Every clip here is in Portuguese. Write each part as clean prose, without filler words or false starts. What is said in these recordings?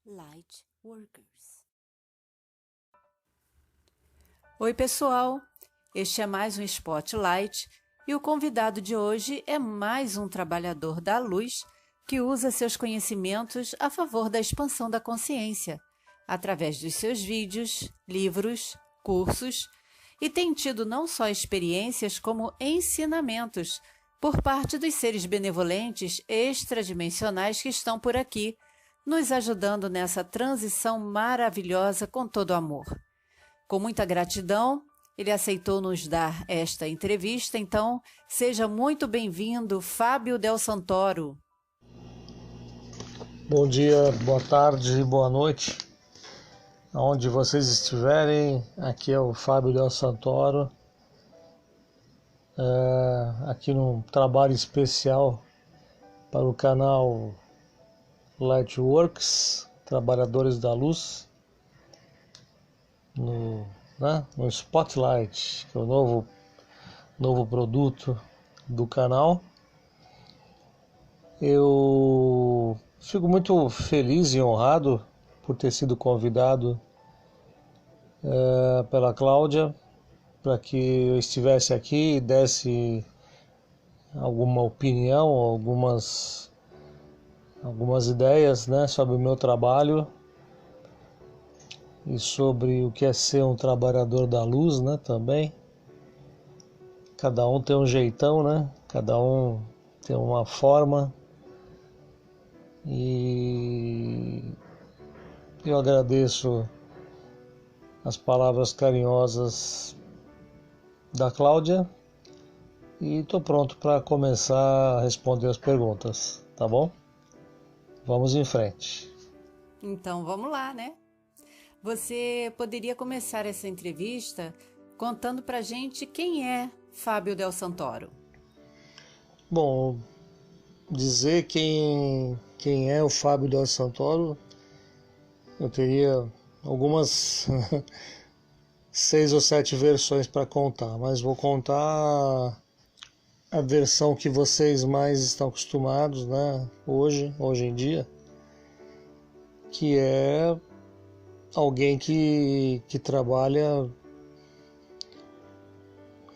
Light Workers. Oi, pessoal! Este é mais um Spotlight e o convidado de hoje é mais um trabalhador da luz que usa seus conhecimentos a favor da expansão da consciência, através dos seus vídeos, livros, cursos e tem tido não só experiências como ensinamentos por parte dos seres benevolentes extradimensionais que estão por aqui, nos ajudando nessa transição maravilhosa com todo amor. Com muita gratidão, ele aceitou nos dar esta entrevista, então seja muito bem-vindo, Fábio Del Santoro. Bom dia, boa tarde, boa noite, aonde vocês estiverem. Aqui é o Fábio Del Santoro, aqui num trabalho especial para o canal Lightworks, Trabalhadores da Luz, no Spotlight, que é o novo produto do canal. Eu fico muito feliz e honrado por ter sido convidado pela Cláudia para que eu estivesse aqui e desse alguma opinião, algumas ideias, sobre o meu trabalho e sobre o que é ser um trabalhador da luz, também. Cada um tem um jeitão, cada um tem uma forma. E eu agradeço as palavras carinhosas da Cláudia e estou pronto para começar a responder as perguntas, tá bom? Vamos em frente. Então vamos lá, né? Você poderia começar essa entrevista contando pra gente quem é Fábio Del Santoro? Bom, dizer quem é o Fábio Del Santoro, eu teria algumas 6 ou 7 versões para contar, mas vou contar a versão que vocês mais estão acostumados, hoje em dia, que é alguém que trabalha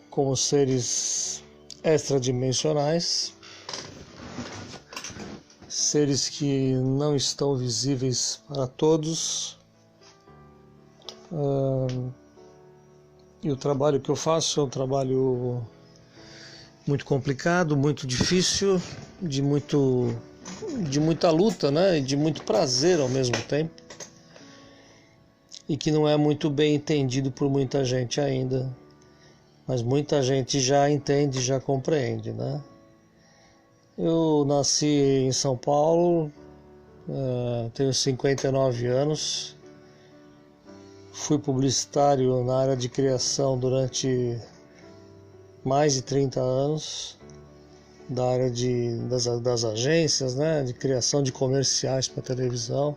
com os seres extradimensionais, seres que não estão visíveis para todos. E o trabalho que eu faço é um trabalho muito complicado, muito difícil, de muita luta, e de muito prazer ao mesmo tempo, e que não é muito bem entendido por muita gente ainda, mas muita gente já entende, já compreende, Eu nasci em São Paulo, tenho 59 anos, fui publicitário na área de criação durante mais de 30 anos, da área das agências, de criação de comerciais para televisão.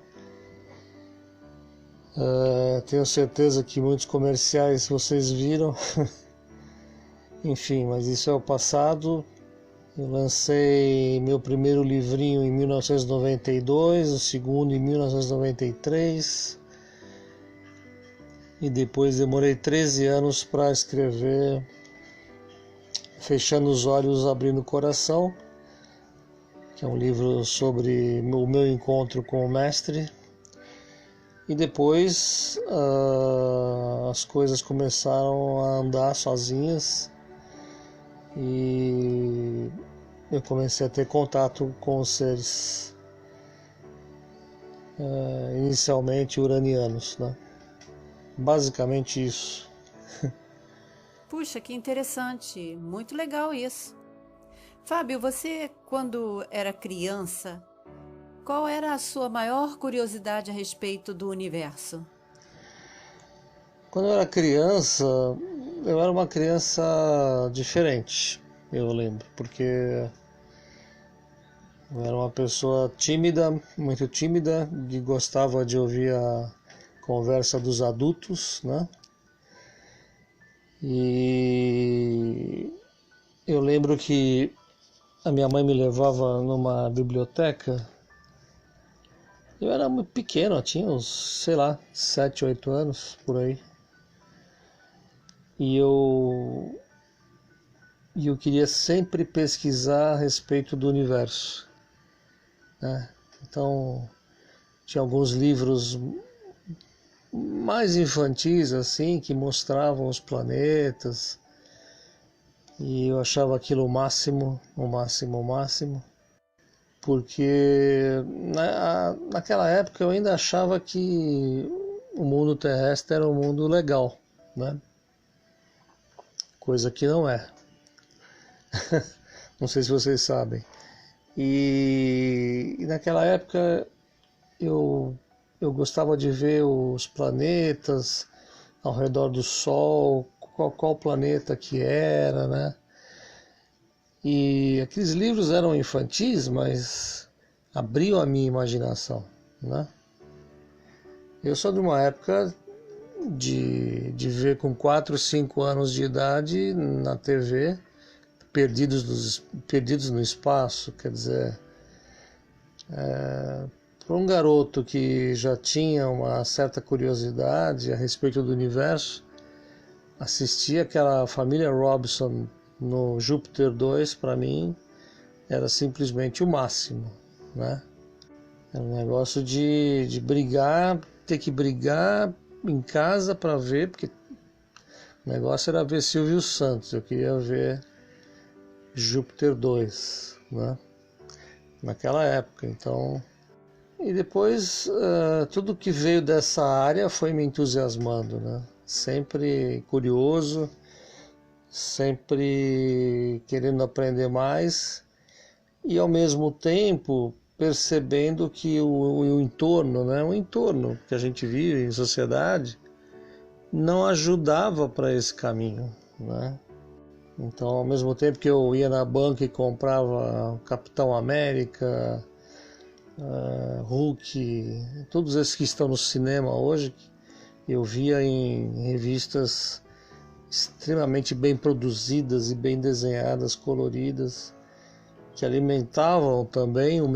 Tenho certeza que muitos comerciais vocês viram, enfim, mas isso é o passado. Eu lancei meu primeiro livrinho em 1992, o segundo em 1993, e depois demorei 13 anos para escrever Fechando os Olhos, Abrindo o Coração, que é um livro sobre o meu encontro com o mestre. E depois as coisas começaram a andar sozinhas e eu comecei a ter contato com os seres inicialmente uranianos, Basicamente isso. Puxa, que interessante, muito legal isso. Fábio, você, quando era criança, qual era a sua maior curiosidade a respeito do universo? Quando eu era criança, eu era uma criança diferente, eu lembro, porque eu era uma pessoa tímida, muito tímida, que gostava de ouvir a conversa dos adultos, E eu lembro que a minha mãe me levava numa biblioteca Eu era muito pequeno, eu tinha uns, sei lá, 7, 8 anos, por aí. E eu queria sempre pesquisar a respeito do universo, né? Então, tinha alguns livros mais infantis, assim, que mostravam os planetas, e eu achava aquilo o máximo, o máximo, o máximo, porque naquela época eu ainda achava que o mundo terrestre era um mundo legal, né? Coisa que não é. Não sei se vocês sabem. E naquela época eu gostava de ver os planetas ao redor do Sol, qual planeta que era, né? E aqueles livros eram infantis, mas abriam a minha imaginação, né? Eu sou de uma época de ver com 4, 5 anos de idade na TV Perdidos no Espaço, quer dizer, para um garoto que já tinha uma certa curiosidade a respeito do universo, assistir aquela família Robson no Júpiter 2, para mim, era simplesmente o máximo, né? Era um negócio de brigar, ter que brigar em casa para ver, porque o negócio era ver Silvio Santos, eu queria ver Júpiter 2, né? Naquela época, então. E depois tudo que veio dessa área foi me entusiasmando, né? Sempre curioso, sempre querendo aprender mais e ao mesmo tempo percebendo que o entorno, né? O entorno que a gente vive em sociedade não ajudava para esse caminho, né? Então, ao mesmo tempo que eu ia na banca e comprava Capitão América, Hulk, todos esses que estão no cinema hoje, eu via em revistas extremamente bem produzidas e bem desenhadas, coloridas, que alimentavam também o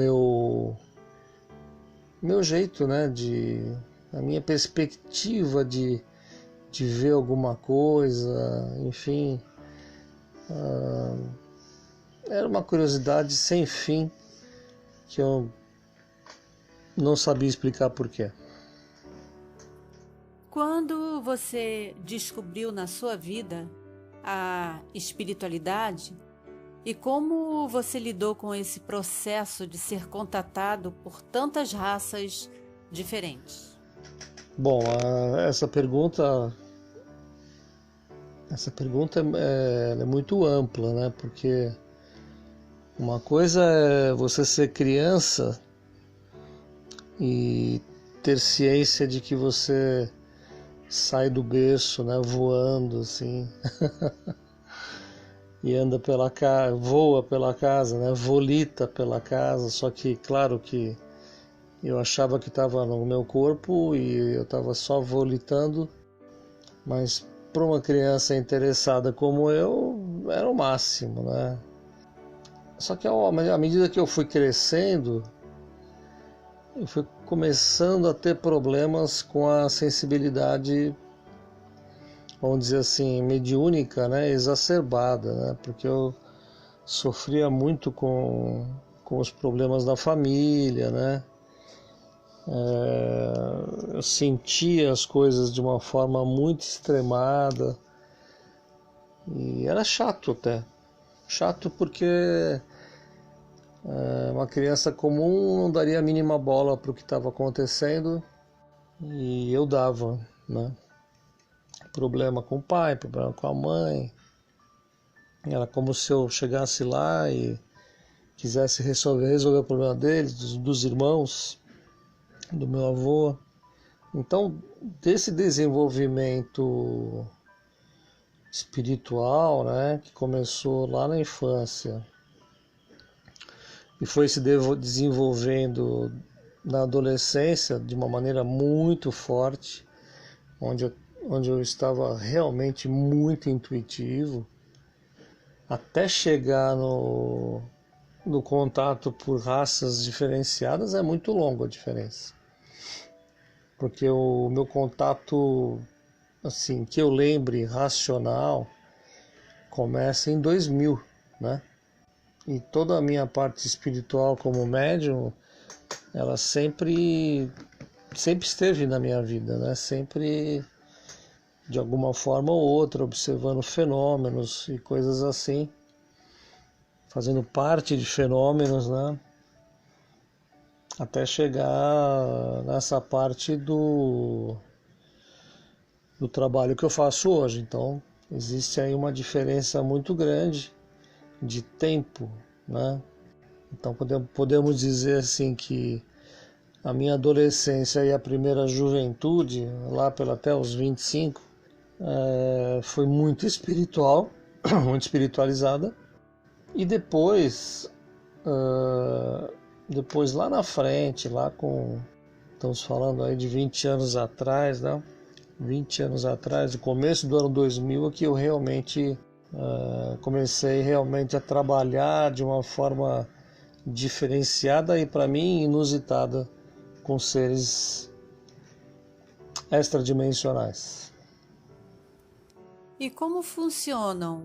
meu jeito, né, a minha perspectiva de ver alguma coisa, enfim. Era uma curiosidade sem fim que eu não sabia explicar porquê. Quando você descobriu na sua vida a espiritualidade e como você lidou com esse processo de ser contatado por tantas raças diferentes? Bom, essa pergunta é muito ampla, né? Porque uma coisa é você ser criança e ter ciência de que você sai do berço, né, voando assim, e anda pela casa, voa pela casa, né, volita pela casa. Só que, claro que eu achava que estava no meu corpo e eu estava só volitando, mas para uma criança interessada como eu, era o máximo, né? Só que à medida que eu fui crescendo, eu fui começando a ter problemas com a sensibilidade, vamos dizer assim, mediúnica, né, exacerbada, né, porque eu sofria muito com os problemas da família, né, eu sentia as coisas de uma forma muito extremada e era chato até, chato porque uma criança comum não daria a mínima bola para o que estava acontecendo e eu dava, né? Problema com o pai, problema com a mãe. Era como se eu chegasse lá e quisesse resolver o problema deles, dos irmãos, do meu avô. Então, desse desenvolvimento espiritual, né, que começou lá na infância e foi se desenvolvendo na adolescência de uma maneira muito forte, onde eu estava realmente muito intuitivo, até chegar do contato por raças diferenciadas é muito longo a diferença. Porque o meu contato, assim, que eu lembre, racional, começa em 2000, né? E toda a minha parte espiritual como médium, ela sempre esteve na minha vida, né? Sempre, de alguma forma ou outra, observando fenômenos e coisas assim, fazendo parte de fenômenos, né? Até chegar nessa parte do trabalho que eu faço hoje. Então, existe aí uma diferença muito grande de tempo, né? Então, podemos dizer assim que a minha adolescência e a primeira juventude, lá até os 25, foi muito espiritual, muito espiritualizada. E depois lá na frente, estamos falando aí de 20 anos atrás, né? 20 anos atrás, no começo do ano 2000, é que eu realmente comecei realmente a trabalhar de uma forma diferenciada e, para mim, inusitada com seres extradimensionais. E como funcionam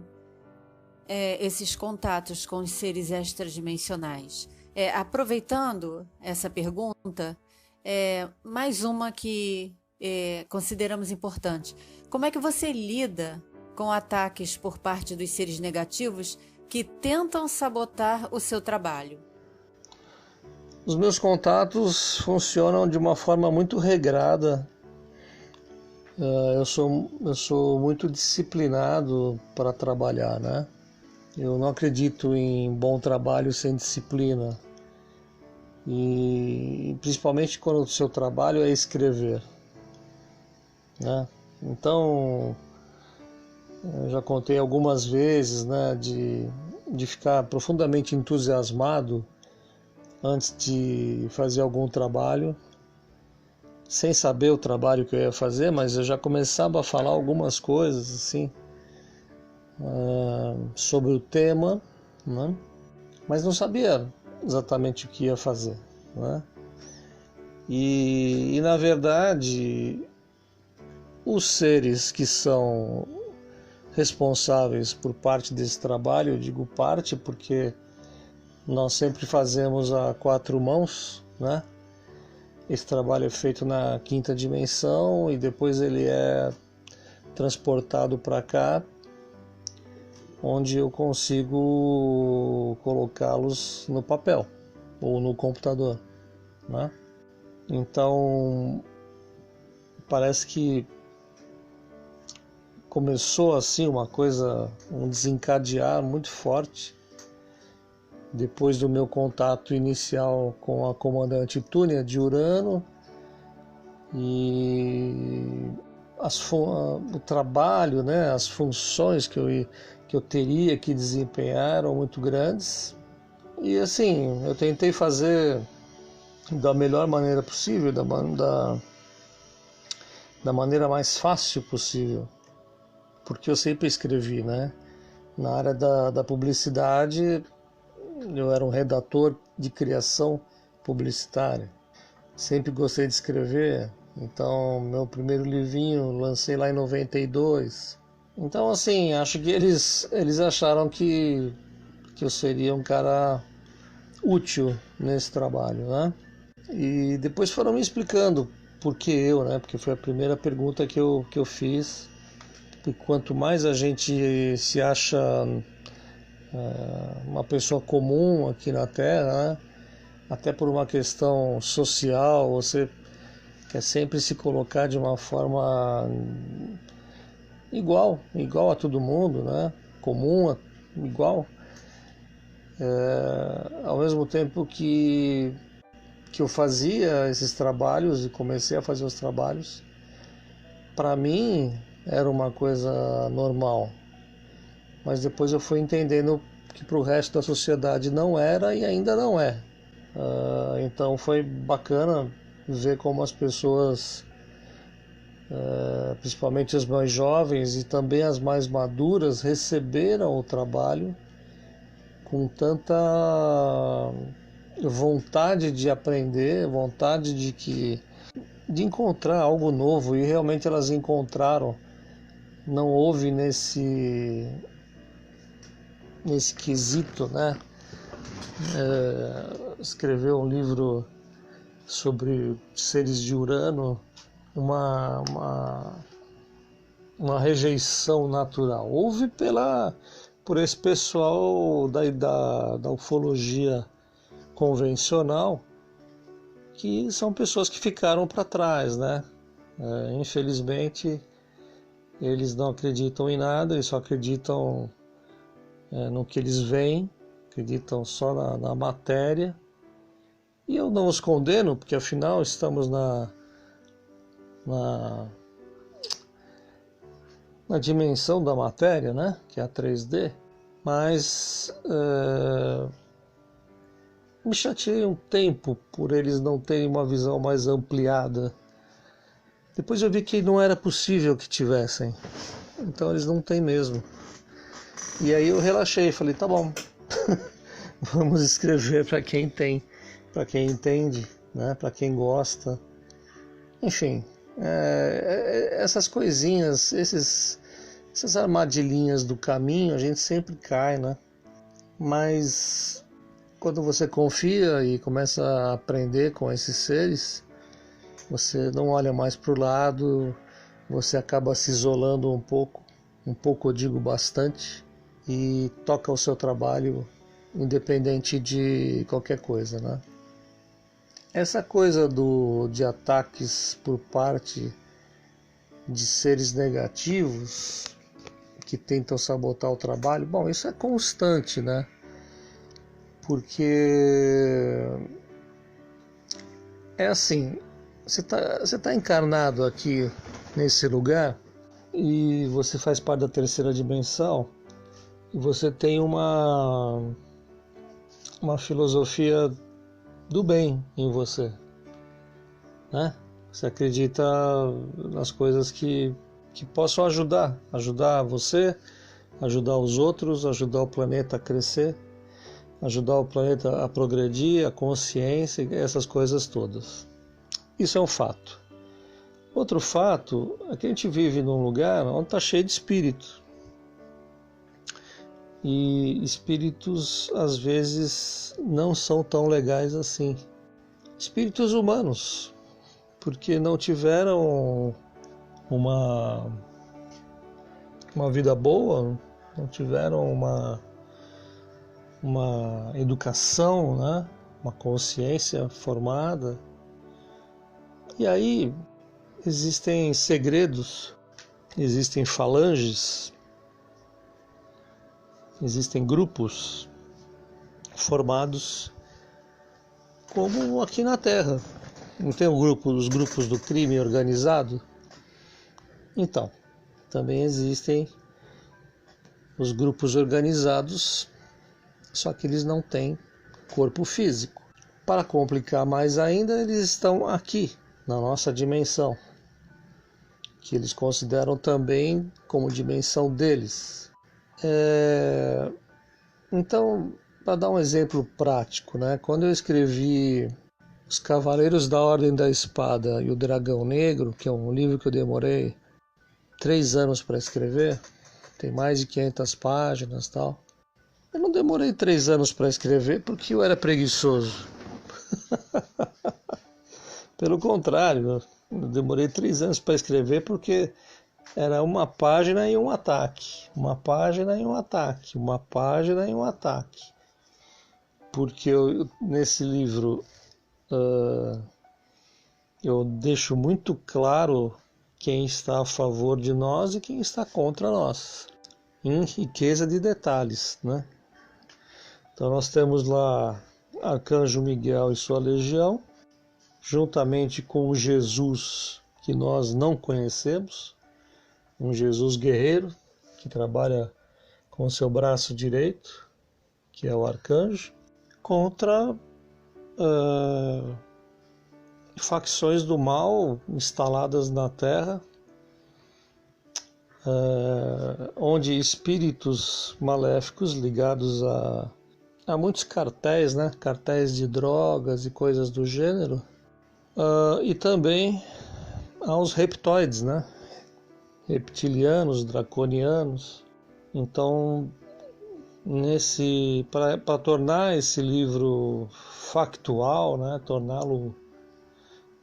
esses contatos com os seres extradimensionais? Aproveitando essa pergunta, mais uma que consideramos importante. Como é que você lida com ataques por parte dos seres negativos que tentam sabotar o seu trabalho? Os meus contatos funcionam de uma forma muito regrada. Eu sou muito disciplinado para trabalhar, né? Eu não acredito em bom trabalho sem disciplina. E principalmente quando o seu trabalho é escrever, né? Então, eu já contei algumas vezes, né, de ficar profundamente entusiasmado antes de fazer algum trabalho, sem saber o trabalho que eu ia fazer, mas eu já começava a falar algumas coisas assim sobre o tema, né? Mas não sabia exatamente o que ia fazer, né? E na verdade, os seres que são responsáveis por parte desse trabalho, eu digo parte porque nós sempre fazemos a 4 mãos, né? Esse trabalho é feito na 5ª dimensão e depois ele é transportado para cá, onde eu consigo colocá-los no papel ou no computador, né? Então, parece que começou assim uma coisa, um desencadear muito forte depois do meu contato inicial com a comandante Túnia de Urano, e o trabalho, né, as funções que eu teria que desempenhar eram muito grandes. E assim, eu tentei fazer da melhor maneira possível, da maneira mais fácil possível, porque eu sempre escrevi, né? Na área da publicidade, eu era um redator de criação publicitária. Sempre gostei de escrever, então meu primeiro livrinho lancei lá em 92. Então, assim, acho que eles acharam que eu seria um cara útil nesse trabalho, né? E depois foram me explicando por que eu, né? Porque foi a primeira pergunta que eu fiz. E quanto mais a gente se acha uma pessoa comum aqui na Terra, né? Até por uma questão social, você quer sempre se colocar de uma forma igual a todo mundo, né? Comum, igual. Ao mesmo tempo que eu fazia esses trabalhos e comecei a fazer os trabalhos, para mim era uma coisa normal. Mas depois eu fui entendendo que para o resto da sociedade não era e ainda não é. Então foi bacana ver como as pessoas, principalmente as mais jovens e também as mais maduras, receberam o trabalho com tanta vontade de aprender, vontade de encontrar algo novo, e realmente elas encontraram. Não houve nesse quesito, né? Escreveu um livro sobre seres de Urano, uma rejeição natural. Houve por esse pessoal da ufologia convencional, que são pessoas que ficaram para trás, né? Infelizmente, eles não acreditam em nada, eles só acreditam no que eles veem, acreditam só na matéria. E eu não os condeno, porque afinal estamos na dimensão da matéria, né? Que é a 3D. Mas me chateei um tempo por eles não terem uma visão mais ampliada. Depois eu vi que não era possível que tivessem. Então eles não têm mesmo. E aí eu relaxei, falei, tá bom. Vamos escrever para quem tem, para quem entende, né? Para quem gosta. Enfim, essas coisinhas, essas armadilhinhas do caminho, a gente sempre cai, né? Mas quando você confia e começa a aprender com esses seres, você não olha mais para o lado, você acaba se isolando um pouco eu digo bastante, e toca o seu trabalho independente de qualquer coisa, né? Essa coisa de ataques por parte de seres negativos que tentam sabotar o trabalho, bom, isso é constante, né? Porque é assim, você tá encarnado aqui nesse lugar e você faz parte da terceira dimensão e você tem uma filosofia do bem em você, né? Você acredita nas coisas que possam ajudar você, ajudar os outros, ajudar o planeta a crescer, ajudar o planeta a progredir, a consciência, essas coisas todas. Isso é um fato. Outro fato é que a gente vive num lugar onde está cheio de espírito. E espíritos, às vezes, não são tão legais assim. Espíritos humanos, porque não tiveram uma vida boa, não tiveram uma educação, né? Uma consciência formada. E aí existem segredos, existem falanges, existem grupos formados como aqui na Terra. Não tem os grupos do crime organizado? Então, também existem os grupos organizados, só que eles não têm corpo físico. Para complicar mais ainda, eles estão aqui, na nossa dimensão, que eles consideram também como dimensão deles. Então, para dar um exemplo prático, né? Quando eu escrevi Os Cavaleiros da Ordem da Espada e o Dragão Negro, que é um livro que eu demorei 3 anos para escrever, tem mais de 500 páginas e tal. Eu não demorei 3 anos para escrever porque eu era preguiçoso. Pelo contrário, eu demorei 3 anos para escrever porque era uma página e um ataque, uma página e um ataque, uma página e um ataque. Porque nesse livro eu deixo muito claro quem está a favor de nós e quem está contra nós, em riqueza de detalhes, né? Então nós temos lá Arcanjo Miguel e sua legião, juntamente com o Jesus que nós não conhecemos, um Jesus guerreiro que trabalha com seu braço direito, que é o arcanjo, contra facções do mal instaladas na Terra, onde espíritos maléficos ligados há muitos cartéis, né? Cartéis de drogas e coisas do gênero. E também há os reptoides, né? Reptilianos, draconianos. Então, para tornar esse livro factual, né? Torná-lo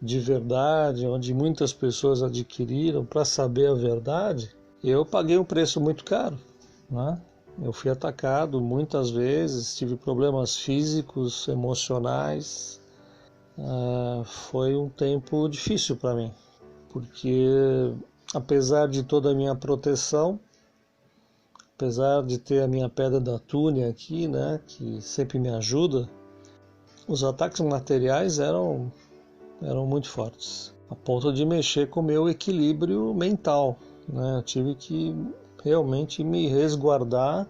de verdade, onde muitas pessoas adquiriram para saber a verdade, eu paguei um preço muito caro, né? Eu fui atacado muitas vezes, tive problemas físicos, emocionais. Foi um tempo difícil para mim, porque apesar de toda a minha proteção, apesar de ter a minha pedra da Túnia aqui, né, que sempre me ajuda, os ataques materiais eram muito fortes, a ponto de mexer com o meu equilíbrio mental, né? Eu tive que realmente me resguardar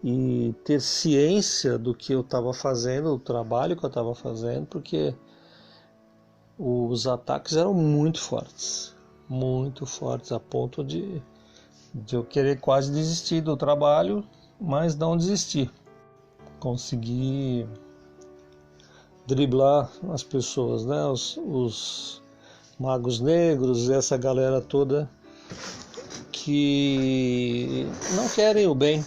e ter ciência do que eu estava fazendo, do trabalho que eu estava fazendo, porque os ataques eram muito fortes, a ponto de eu querer quase desistir do trabalho, mas não desistir. Consegui driblar as pessoas, né? Os magos negros, essa galera toda que não querem o bem,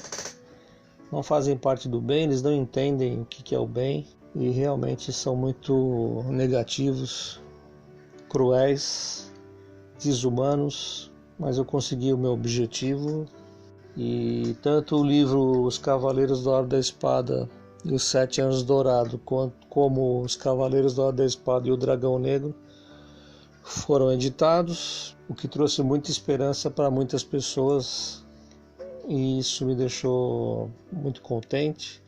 não fazem parte do bem, eles não entendem o que é o bem e realmente são muito negativos, cruéis, desumanos, mas eu consegui o meu objetivo. E tanto o livro Os Cavaleiros da Ordem da Espada e os 7 Anos Dourados, como Os Cavaleiros da Ordem da Espada e o Dragão Negro foram editados, o que trouxe muita esperança para muitas pessoas, e isso me deixou muito contente.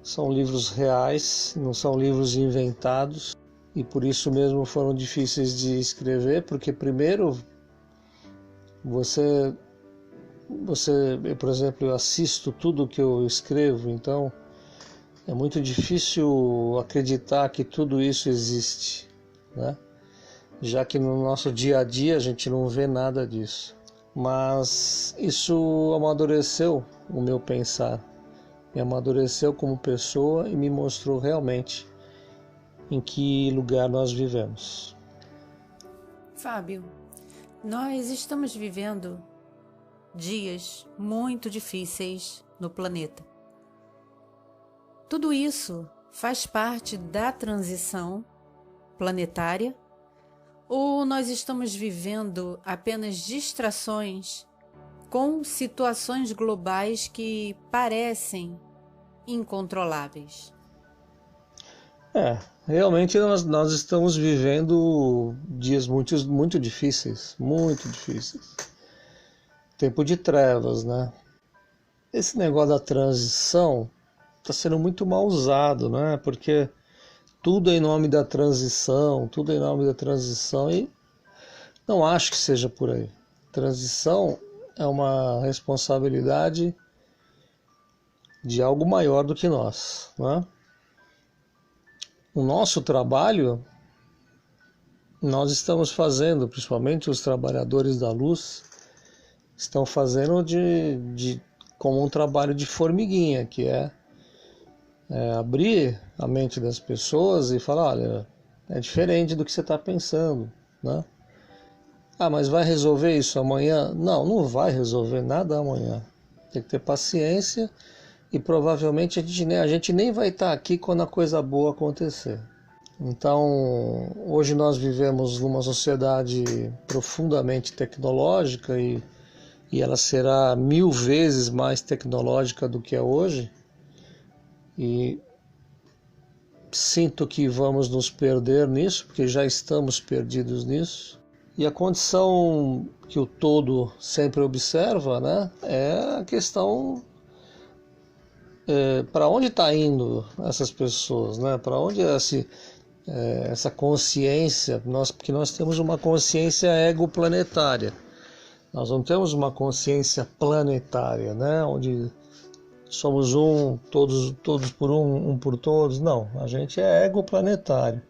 São livros reais, não são livros inventados, e por isso mesmo foram difíceis de escrever, porque primeiro eu, por exemplo, eu assisto tudo que eu escrevo, então é muito difícil acreditar que tudo isso existe, né? Já que no nosso dia a dia a gente não vê nada disso. Mas isso amadureceu o meu pensar, me amadureceu como pessoa e me mostrou realmente em que lugar nós vivemos. Fábio, nós estamos vivendo dias muito difíceis no planeta. Tudo isso faz parte da transição planetária, ou nós estamos vivendo apenas distrações com situações globais que parecem incontroláveis? Realmente nós estamos vivendo dias muito difíceis, muito difíceis. Tempo de trevas, né? Esse negócio da transição está sendo muito mal usado, né? Porque tudo é em nome da transição, e não acho que seja por aí. Transição é uma responsabilidade de algo maior do que nós, né? O nosso trabalho, nós estamos fazendo, principalmente os trabalhadores da luz, estão fazendo como um trabalho de formiguinha, que é abrir a mente das pessoas e falar, olha, é diferente do que você está pensando, né? Mas vai resolver isso amanhã? Não vai resolver nada amanhã. Tem que ter paciência e provavelmente a gente nem vai estar aqui quando a coisa boa acontecer. Então, hoje nós vivemos numa sociedade profundamente tecnológica e ela será 1000 vezes mais tecnológica do que é hoje. E sinto que vamos nos perder nisso, porque já estamos perdidos nisso. E a condição que o todo sempre observa, né, é a questão para onde está indo essas pessoas, né? Para onde essa consciência, porque nós temos uma consciência egoplanetária. Nós não temos uma consciência planetária, né? Onde somos todos por um por todos. Não, a gente é egoplanetário.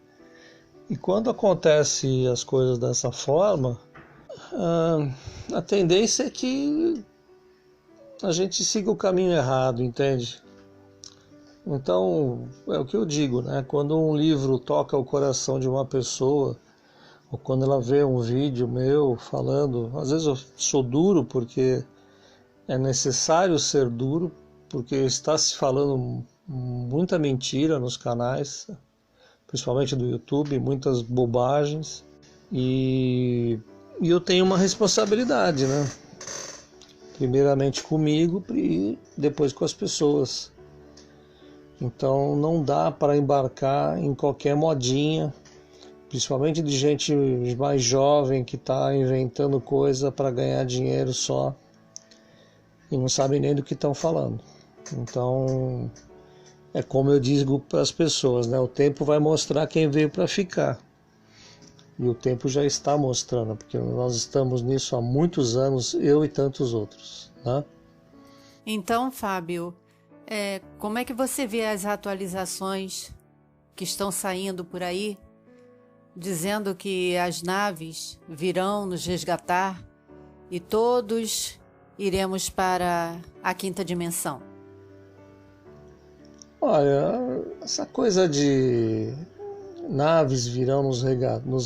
E quando acontece as coisas dessa forma, a tendência é que a gente siga o caminho errado, entende? Então, é o que eu digo, né? Quando um livro toca o coração de uma pessoa, ou quando ela vê um vídeo meu falando, às vezes eu sou duro porque é necessário ser duro, porque está se falando muita mentira nos canais, principalmente do YouTube, muitas bobagens, e eu tenho uma responsabilidade, né? Primeiramente comigo e depois com as pessoas. Então não dá para embarcar em qualquer modinha, principalmente de gente mais jovem que está inventando coisa para ganhar dinheiro só e não sabe nem do que estão falando. Então é como eu digo para as pessoas, né? O tempo vai mostrar quem veio para ficar. E o tempo já está mostrando, porque nós estamos nisso há muitos anos, eu e tantos outros, né? Então, Fábio, como é que você vê as atualizações que estão saindo por aí, dizendo que as naves virão nos resgatar e todos iremos para a quinta dimensão? Olha, essa coisa de naves virão nos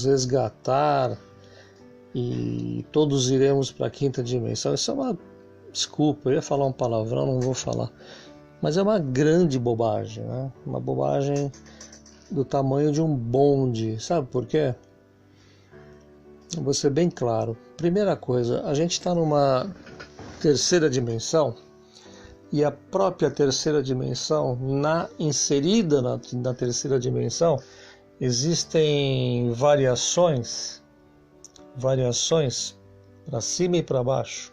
resgatar e todos iremos para a quinta dimensão, isso é uma... Desculpa, eu ia falar um palavrão, não vou falar. Mas é uma grande bobagem, né? Uma bobagem do tamanho de um bonde. Sabe por quê? Vou ser bem claro. Primeira coisa, a gente está numa terceira dimensão e a própria terceira dimensão, inserida na terceira dimensão, existem variações para cima e para baixo.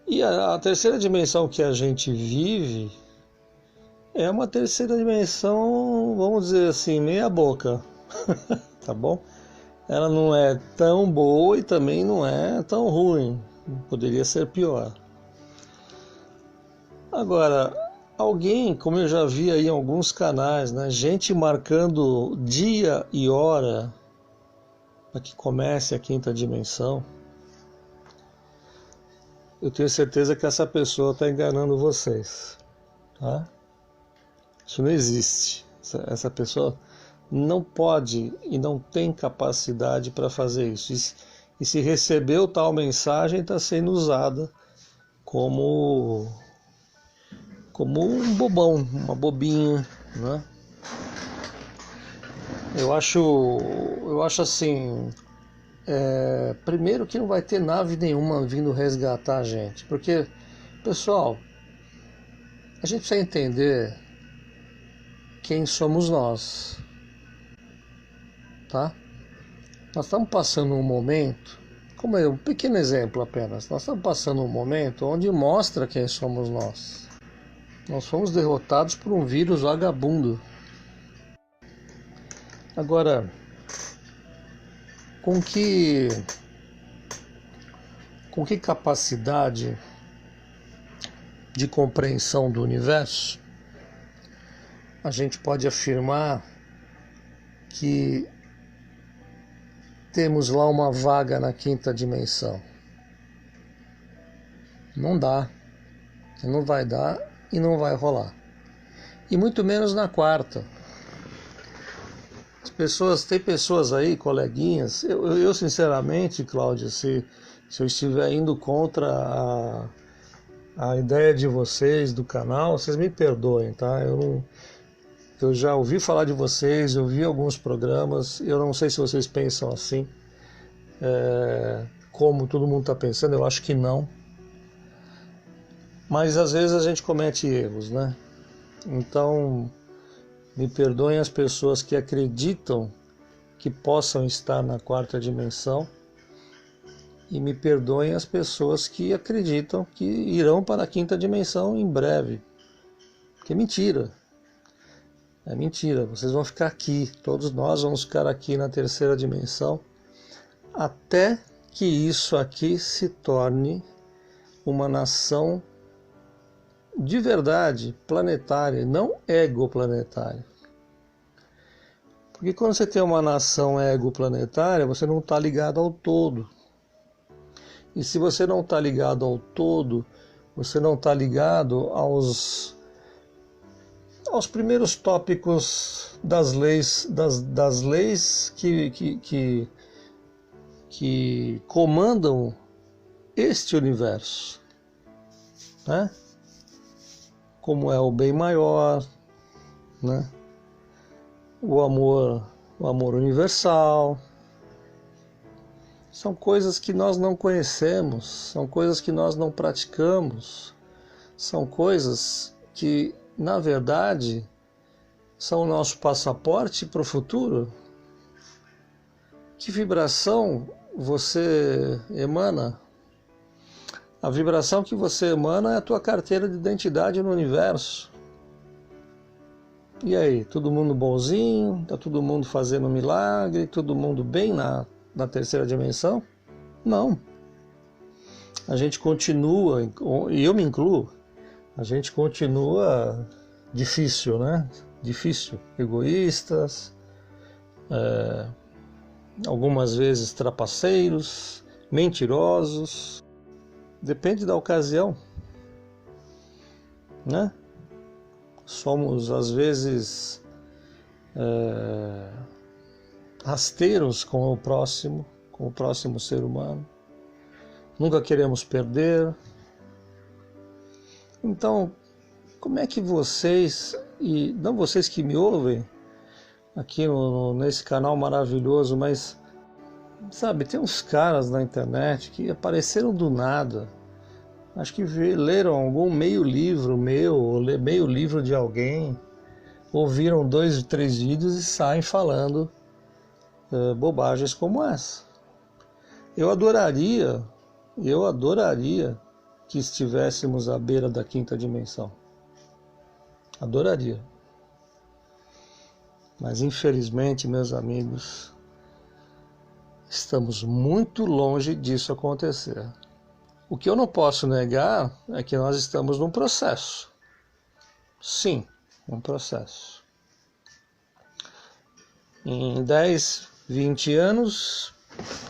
E a terceira dimensão que a gente vive é uma terceira dimensão, vamos dizer assim, meia boca, tá bom? Ela não é tão boa e também não é tão ruim, poderia ser pior. Agora, alguém, como eu já vi aí em alguns canais, né, gente marcando dia e hora para que comece a quinta dimensão, eu tenho certeza que essa pessoa está enganando vocês, tá? Isso não existe. Essa pessoa não pode e não tem capacidade para fazer isso. E se recebeu tal mensagem, está sendo usada como um bobão, uma bobinha, né? Eu acho assim, primeiro que não vai ter nave nenhuma vindo resgatar a gente, porque, pessoal, a gente precisa entender quem somos nós, tá? Nós estamos passando um momento, como é um pequeno exemplo apenas, nós estamos passando um momento onde mostra quem somos nós. Nós fomos derrotados por um vírus vagabundo. Agora, com que capacidade de compreensão do universo a gente pode afirmar que temos lá uma vaga na quinta dimensão? Não dá, não vai dar e não vai rolar. E muito menos na quarta. Tem pessoas aí, coleguinhas, eu sinceramente, Cláudia, se eu estiver indo contra a ideia de vocês, do canal, vocês me perdoem, tá? Eu já ouvi falar de vocês, eu vi alguns programas, eu não sei se vocês pensam assim, como todo mundo está pensando, eu acho que não. Mas às vezes a gente comete erros, né? Então, me perdoem as pessoas que acreditam que possam estar na quarta dimensão e me perdoem as pessoas que acreditam que irão para a quinta dimensão em breve. Que é mentira. É mentira. Vocês vão ficar aqui, todos nós vamos ficar aqui na terceira dimensão até que isso aqui se torne uma nação de verdade planetária, não egoplanetária. Porque quando você tem uma nação egoplanetária, você não está ligado ao todo. E se você não está ligado ao todo, você não está ligado aos primeiros tópicos das leis, das leis que comandam este universo, né? Como é o bem maior, né? O amor universal. São coisas que nós não conhecemos, são coisas que nós não praticamos, são coisas que, na verdade, são o nosso passaporte para o futuro. Que vibração você emana? A vibração que você emana é a tua carteira de identidade no universo. E aí, todo mundo bonzinho? Tá todo mundo fazendo milagre? Todo mundo bem na terceira dimensão? Não. A gente continua, e eu me incluo, a gente continua difícil, né? Difícil. Egoístas, algumas vezes trapaceiros, mentirosos. Depende da ocasião, né? Somos, às vezes, rasteiros com o próximo ser humano. Nunca queremos perder. Então, como é que vocês, e não vocês que me ouvem aqui nesse canal maravilhoso, mas, sabe, tem uns caras na internet que apareceram do nada. Acho que leram algum meio livro meu, ou meio livro de alguém, ouviram 2 ou 3 vídeos e saem falando bobagens como essa. Eu adoraria que estivéssemos à beira da 5ª dimensão. Adoraria. Mas infelizmente, meus amigos, estamos muito longe disso acontecer. O que eu não posso negar é que nós estamos num processo. Sim, um processo. Em 10, 20 anos,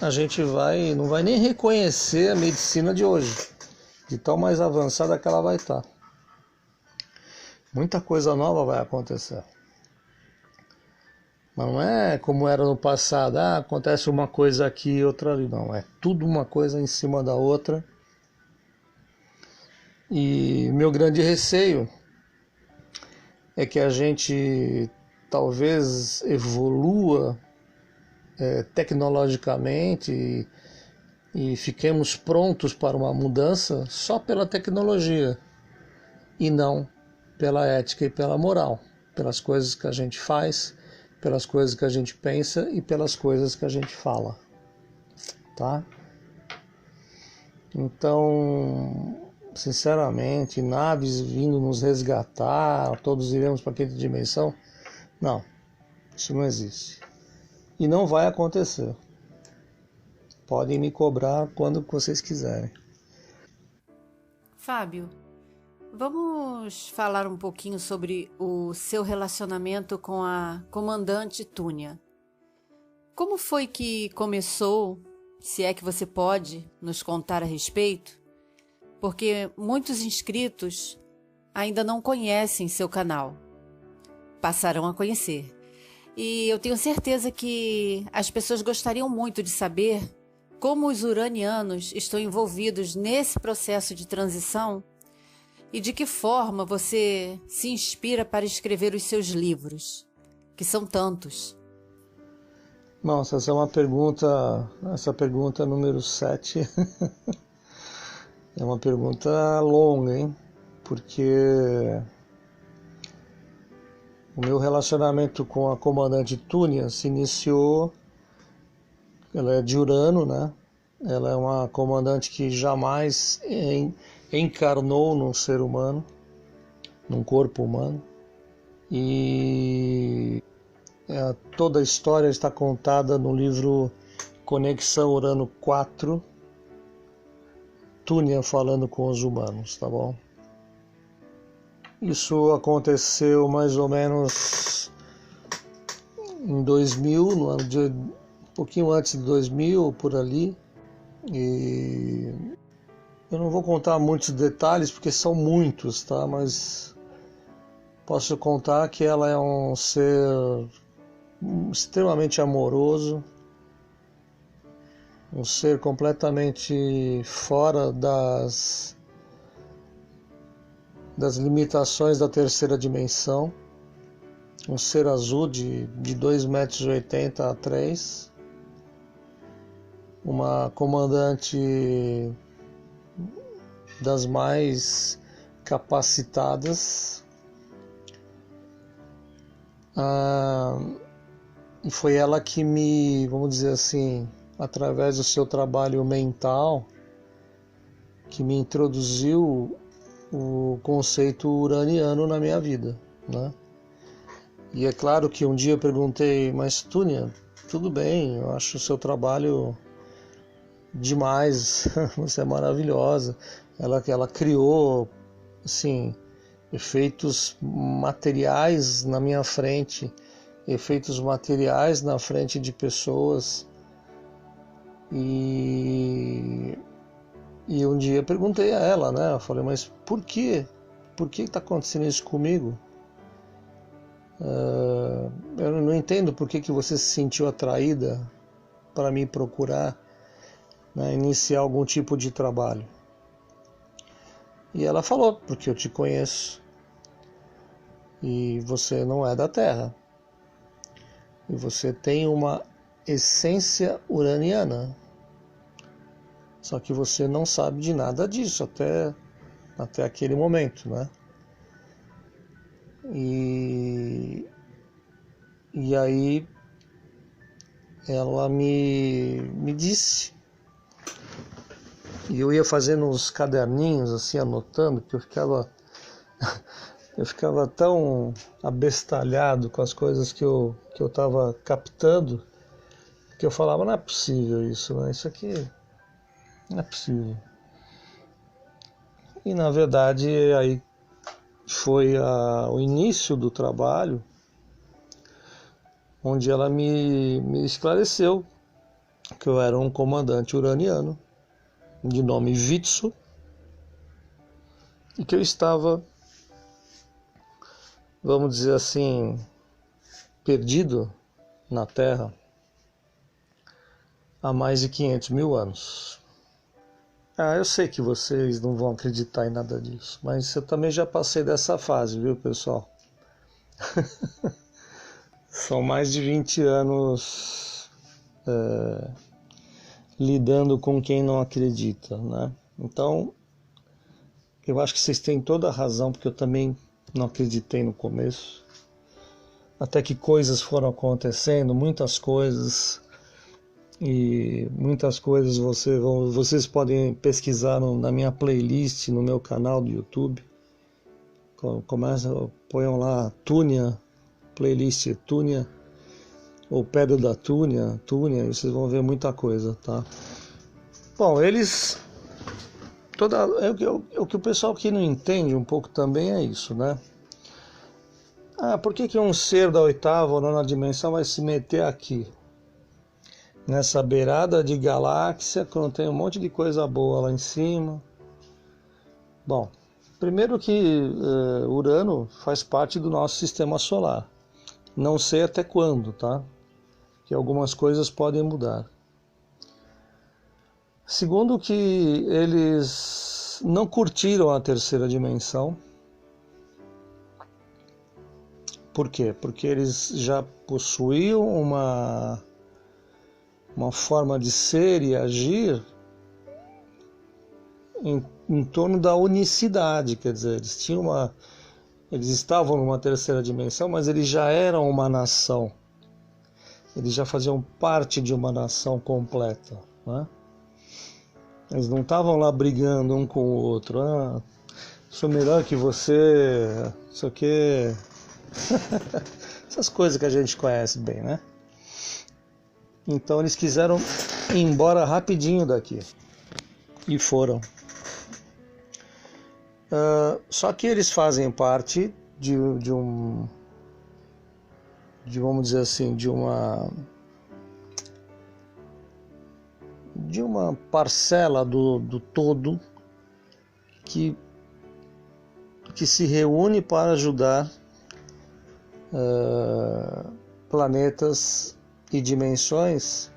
a gente não vai nem reconhecer a medicina de hoje, de tão mais avançada que ela vai estar. Muita coisa nova vai acontecer. Mas não é como era no passado, acontece uma coisa aqui e outra ali, não. É tudo uma coisa em cima da outra. E meu grande receio é que a gente talvez evolua tecnologicamente e fiquemos prontos para uma mudança só pela tecnologia e não pela ética e pela moral, pelas coisas que a gente faz, pelas coisas que a gente pensa e pelas coisas que a gente fala, tá? Então, sinceramente, naves vindo nos resgatar, todos iremos para a 5ª dimensão? Não, isso não existe. E não vai acontecer. Podem me cobrar quando vocês quiserem. Fábio, vamos falar um pouquinho sobre o seu relacionamento com a comandante Túnia. Como foi que começou, se é que você pode nos contar a respeito? Porque muitos inscritos ainda não conhecem seu canal. Passarão a conhecer. E eu tenho certeza que as pessoas gostariam muito de saber como os uranianos estão envolvidos nesse processo de transição e de que forma você se inspira para escrever os seus livros, que são tantos. Nossa, essa pergunta número 7 é uma pergunta longa, hein? Porque o meu relacionamento com a comandante Túnia se iniciou, ela é de Urano, né? Ela é uma comandante que jamais encarnou num ser humano, num corpo humano. E toda a história está contada no livro Conexão Urano 4, Túnia falando com os humanos, tá bom? Isso aconteceu mais ou menos em 2000, no ano de um pouquinho antes de 2000, por ali. E eu não vou contar muitos detalhes porque são muitos, tá? Mas posso contar que ela é um ser extremamente amoroso, um ser completamente fora das limitações da terceira dimensão, um ser azul de 2,80 m a 3, uma comandante das mais capacitadas, e foi ela que me, vamos dizer assim, através do seu trabalho mental, que me introduziu o conceito uraniano na minha vida, né? E é claro que um dia eu perguntei, mas Túnia, tudo bem, eu acho o seu trabalho demais, você é maravilhosa. Ela criou, assim, efeitos materiais na minha frente, efeitos materiais na frente de pessoas. E um dia eu perguntei a ela, né? Eu falei, mas por quê? Por que está acontecendo isso comigo? Eu não entendo por que você se sentiu atraída para me procurar, né, iniciar algum tipo de trabalho. E ela falou, porque eu te conheço e você não é da Terra e você tem uma essência uraniana, só que você não sabe de nada disso até aquele momento, né? E aí ela me disse, e eu ia fazendo uns caderninhos assim, anotando, que eu ficava tão abestalhado com as coisas que eu estava captando, que eu falava, não é possível isso, né? Isso aqui não é possível. E na verdade aí foi o início do trabalho, onde ela me esclareceu que eu era um comandante uraniano de nome Vitsu e que eu estava, vamos dizer assim, perdido na Terra há mais de 500 mil anos. Eu sei que vocês não vão acreditar em nada disso, mas eu também já passei dessa fase, viu, pessoal? São mais de 20 anos lidando com quem não acredita, né? Então, eu acho que vocês têm toda a razão, porque eu também não acreditei no começo. Até que coisas foram acontecendo, muitas coisas, e muitas coisas vocês podem pesquisar na minha playlist, no meu canal do YouTube. Ponham lá Túnia, playlist Túnia, ou Pedra da Túnia, e vocês vão ver muita coisa, tá? Bom, o que o pessoal aqui não entende um pouco também é isso, né? Por que um ser da 8ª ou 9ª dimensão vai se meter aqui? Nessa beirada de galáxia, quando tem um monte de coisa boa lá em cima. Bom, primeiro que Urano faz parte do nosso sistema solar. Não sei até quando, tá? Que algumas coisas podem mudar. Segundo que eles não curtiram a terceira dimensão. Por quê? Porque eles já possuíam uma forma de ser e agir em torno da unicidade, quer dizer, eles estavam numa terceira dimensão, mas eles já eram uma nação, eles já faziam parte de uma nação completa, né? Eles não estavam lá brigando um com o outro, sou melhor que você, isso aqui, essas coisas que a gente conhece bem, né? Então eles quiseram ir embora rapidinho daqui. E foram. Só que eles fazem parte de vamos dizer assim, de uma parcela do todo que se reúne para ajudar planetas e dimensões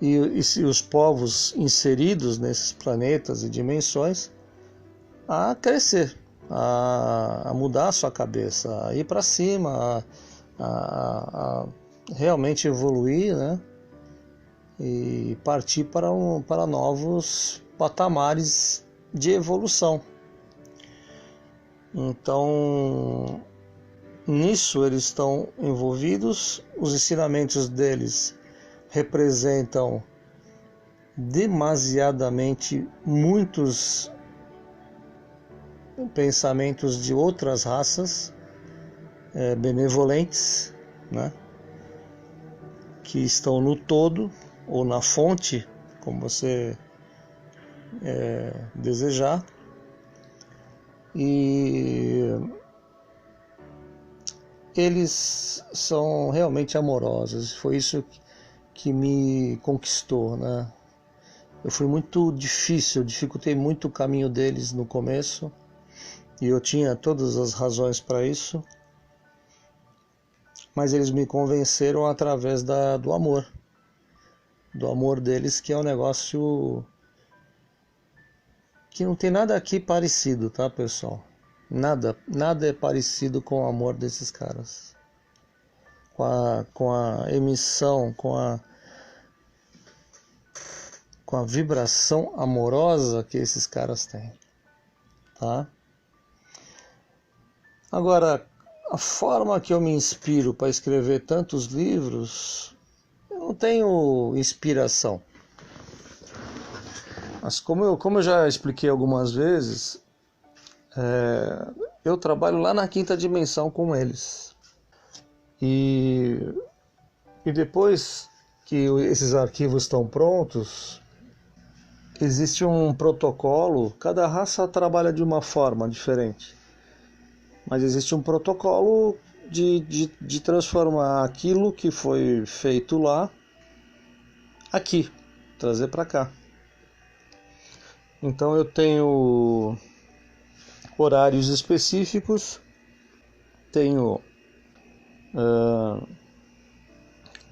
e os povos inseridos nesses planetas e dimensões a crescer, a mudar a sua cabeça, a ir para cima, a realmente evoluir, né? E partir para novos patamares de evolução. Então, nisso eles estão envolvidos. Os ensinamentos deles representam demasiadamente muitos pensamentos de outras raças benevolentes, né? Que estão no todo ou na fonte, como você desejar. E eles são realmente amorosos. Foi isso que me conquistou, né? Eu fui muito difícil, eu dificultei muito o caminho deles no começo, e eu tinha todas as razões para isso, mas eles me convenceram através do amor deles, que é um negócio que não tem nada aqui parecido, tá, pessoal? Nada é parecido com o amor desses caras, com a emissão, com a vibração amorosa que esses caras têm, tá? Agora, a forma que eu me inspiro para escrever tantos livros, eu não tenho inspiração. Mas como eu já expliquei algumas vezes, eu trabalho lá na quinta dimensão com eles. E depois que esses arquivos estão prontos, existe um protocolo. Cada raça trabalha de uma forma diferente, mas existe um protocolo de transformar aquilo que foi feito lá aqui, trazer para cá. Então eu tenho horários específicos, tenho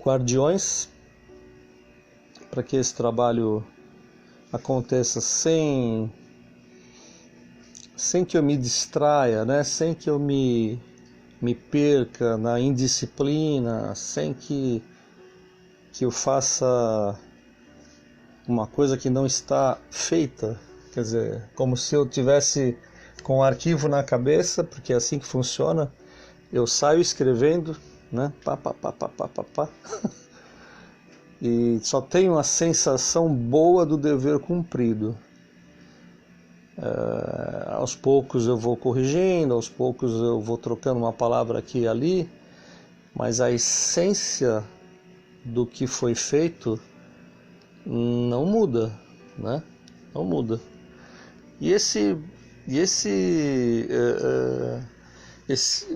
guardiões para que esse trabalho aconteça sem que eu me distraia, né? Sem que eu me perca na indisciplina, sem que eu faça uma coisa que não está feita. Quer dizer, como se eu tivesse com o arquivo na cabeça, porque é assim que funciona. Eu saio escrevendo, né? Pá. E só tenho a sensação boa do dever cumprido. Aos poucos eu vou corrigindo, aos poucos eu vou trocando uma palavra aqui e ali, mas a essência do que foi feito não muda, né? Não muda. E esse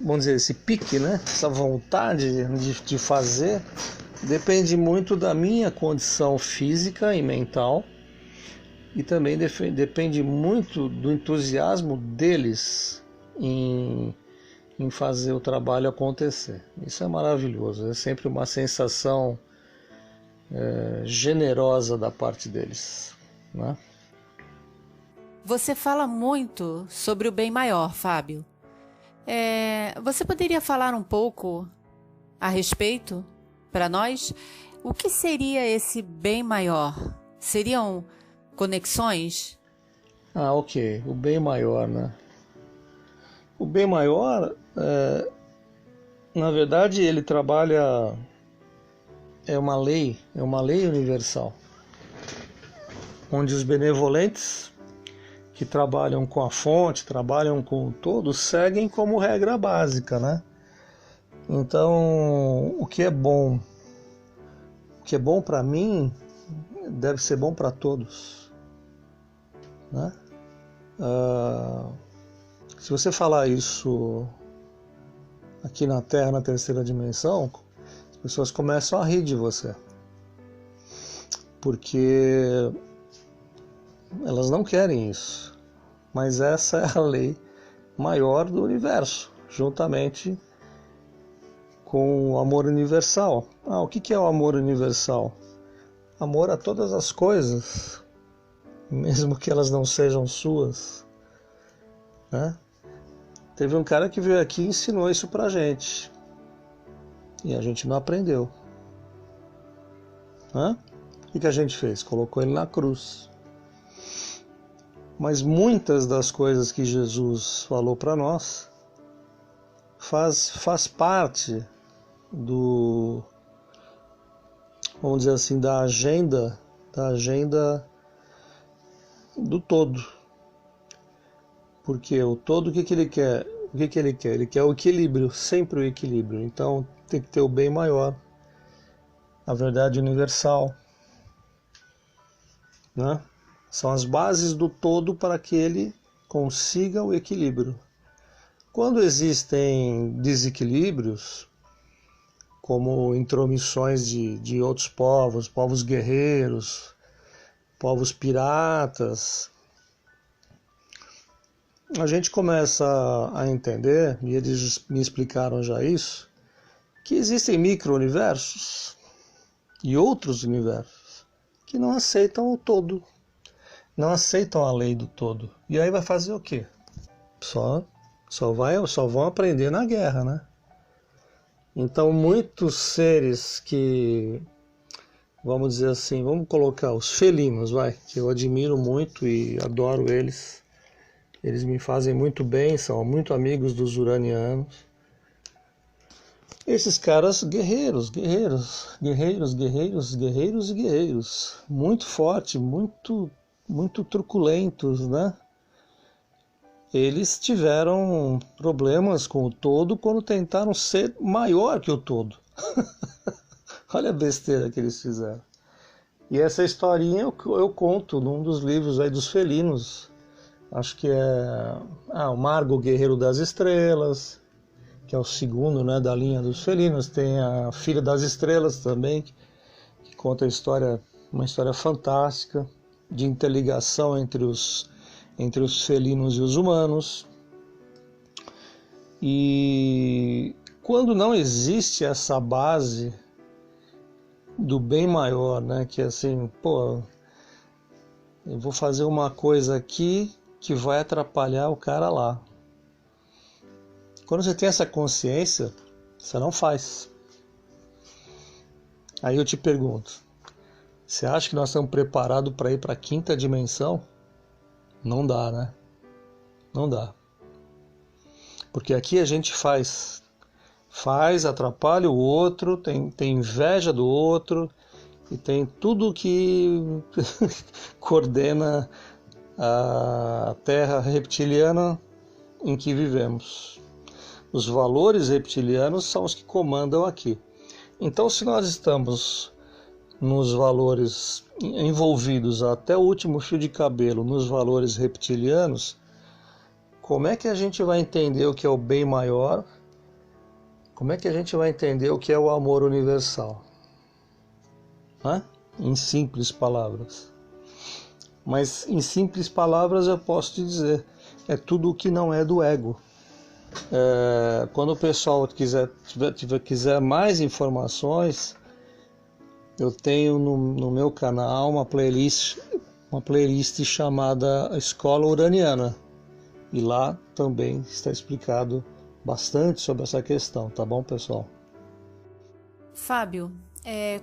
vamos dizer, esse pique, né? Essa vontade de fazer depende muito da minha condição física e mental, e também depende muito do entusiasmo deles em fazer o trabalho acontecer. Isso é maravilhoso, é sempre uma sensação generosa da parte deles, né? Você fala muito sobre o bem maior, Fábio. Você poderia falar um pouco a respeito para nós? O que seria esse bem maior? Seriam conexões? Ok. O bem maior, né? O bem maior, na verdade, ele trabalha... É uma lei universal, onde os benevolentes que trabalham com a fonte, trabalham com todo, seguem como regra básica, né? Então, o que é bom para mim, deve ser bom para todos, né? Se você falar isso aqui na Terra, na terceira dimensão, as pessoas começam a rir de você, porque elas não querem isso, mas essa é a lei maior do universo, juntamente com o amor universal. O que é o amor universal? Amor a todas as coisas, mesmo que elas não sejam suas, né? Teve um cara que veio aqui e ensinou isso pra gente, e a gente não aprendeu, né? O que a gente fez? Colocou ele na cruz. Mas muitas das coisas que Jesus falou para nós faz parte vamos dizer assim, da agenda do todo. Porque o todo, o que ele quer? O que ele quer? Ele quer o equilíbrio, sempre o equilíbrio. Então tem que ter o bem maior, a verdade universal, né? São as bases do todo para que ele consiga o equilíbrio. Quando existem desequilíbrios, como intromissões de outros povos guerreiros, povos piratas, a gente começa a entender, e eles me explicaram já isso, que existem micro-universos e outros universos que não aceitam o todo, não aceitam a lei do todo. E aí vai fazer o quê? Só vão aprender na guerra, né? Então muitos seres que, vamos dizer assim, vamos colocar os felinos, que eu admiro muito e adoro eles. Eles me fazem muito bem, são muito amigos dos uranianos. Esses caras guerreiros, muito fortes, muito truculentos, né? Eles tiveram problemas com o todo quando tentaram ser maior que o todo. Olha a besteira que eles fizeram. E essa historinha eu conto num dos livros aí dos felinos. Acho que é o Margo Guerreiro das Estrelas, que é o segundo, né, da linha dos felinos. Tem a Filha das Estrelas também, que conta uma história fantástica de interligação entre os felinos e os humanos. E quando não existe essa base do bem maior, né, que é assim, eu vou fazer uma coisa aqui que vai atrapalhar o cara lá. Quando você tem essa consciência, você não faz. Aí eu te pergunto, você acha que nós estamos preparados para ir para a quinta dimensão? Não dá, né? Não dá. Porque aqui a gente faz, atrapalha o outro, tem inveja do outro e tem tudo que coordena a terra reptiliana em que vivemos. Os valores reptilianos são os que comandam aqui. Então, se nós estamos nos valores envolvidos até o último fio de cabelo nos valores reptilianos, como é que a gente vai entender o que é o bem maior? Como é que a gente vai entender o que é o amor universal? Em simples palavras. Mas em simples palavras eu posso te dizer, é tudo o que não é do ego. Quando o pessoal quiser mais informações, eu tenho no meu canal uma playlist chamada Escola Uraniana. E lá também está explicado bastante sobre essa questão, tá bom, pessoal? Fábio,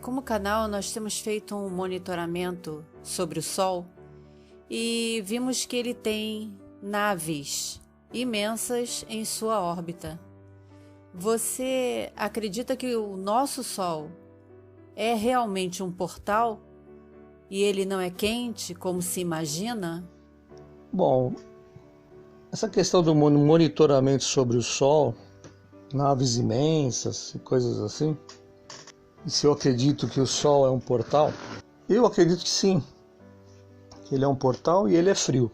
como canal nós temos feito um monitoramento sobre o Sol e vimos que ele tem naves imensas em sua órbita. Você acredita que o nosso Sol é realmente um portal e ele não é quente como se imagina? Bom, essa questão do monitoramento sobre o Sol, naves imensas e coisas assim, e se eu acredito que o Sol é um portal, eu acredito que sim, que ele é um portal e ele é frio.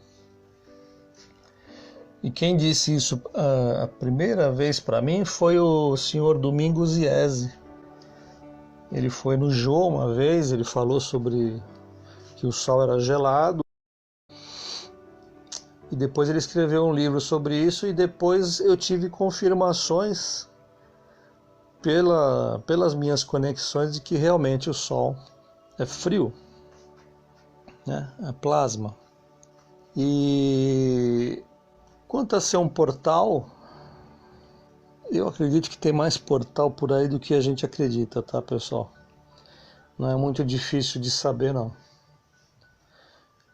E quem disse isso a primeira vez para mim foi o senhor Domingos Iese. Ele foi no Jô uma vez, ele falou sobre que o Sol era gelado. E depois ele escreveu um livro sobre isso e depois eu tive confirmações pelas minhas conexões de que realmente o Sol é frio, né? É plasma. E quanto a ser um portal, eu acredito que tem mais portal por aí do que a gente acredita, tá, pessoal? Não é muito difícil de saber, não.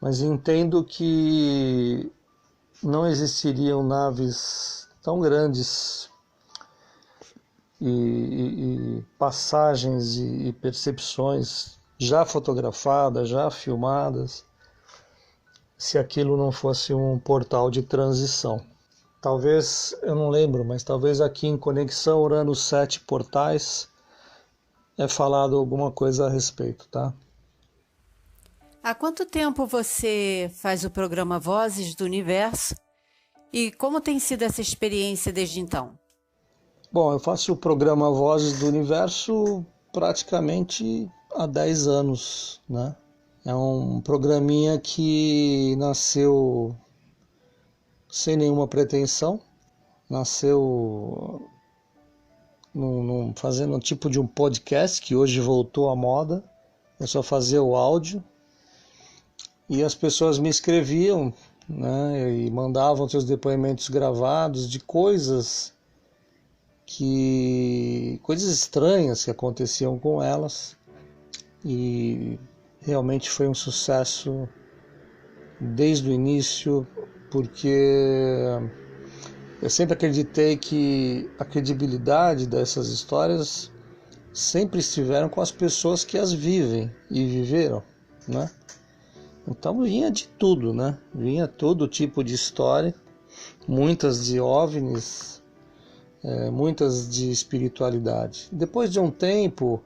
Mas entendo que não existiriam naves tão grandes e passagens e percepções já fotografadas, já filmadas, se aquilo não fosse um portal de transição. Talvez, eu não lembro, mas talvez aqui em Conexão Urano 7 Portais é falado alguma coisa a respeito, tá? Há quanto tempo você faz o programa Vozes do Universo e como tem sido essa experiência desde então? Bom, eu faço o programa Vozes do Universo praticamente há 10 anos, né? É um programinha que nasceu sem nenhuma pretensão, nasceu fazendo um tipo de um podcast que hoje voltou à moda. Eu só fazia o áudio e as pessoas me escreviam, né, e mandavam seus depoimentos gravados de coisas estranhas que aconteciam com elas, e realmente foi um sucesso desde o início, porque eu sempre acreditei que a credibilidade dessas histórias sempre estiveram com as pessoas que as vivem e viveram, né? Então vinha de tudo, né? Vinha todo tipo de história, muitas de OVNIs, muitas de espiritualidade. Depois de um tempo,